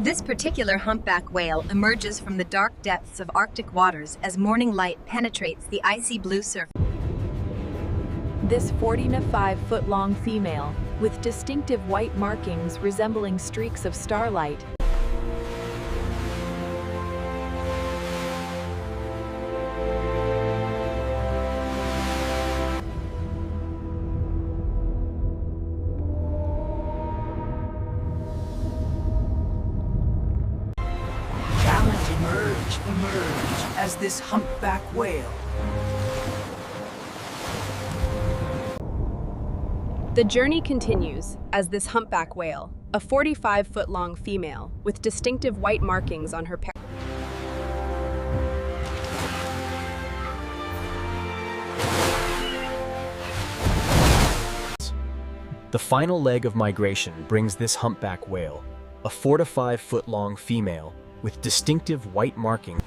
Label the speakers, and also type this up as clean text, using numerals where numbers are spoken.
Speaker 1: This particular humpback whale emerges from the dark depths of Arctic waters as morning light penetrates the icy blue surface.
Speaker 2: This 45-foot-long female, with distinctive white markings resembling streaks of starlight,
Speaker 3: emerge as this humpback whale.
Speaker 2: The journey continues as this humpback whale, a 45-foot-long female with distinctive white markings on her
Speaker 4: The final leg of migration brings this humpback whale, a 4 to 5 foot long female with distinctive white markings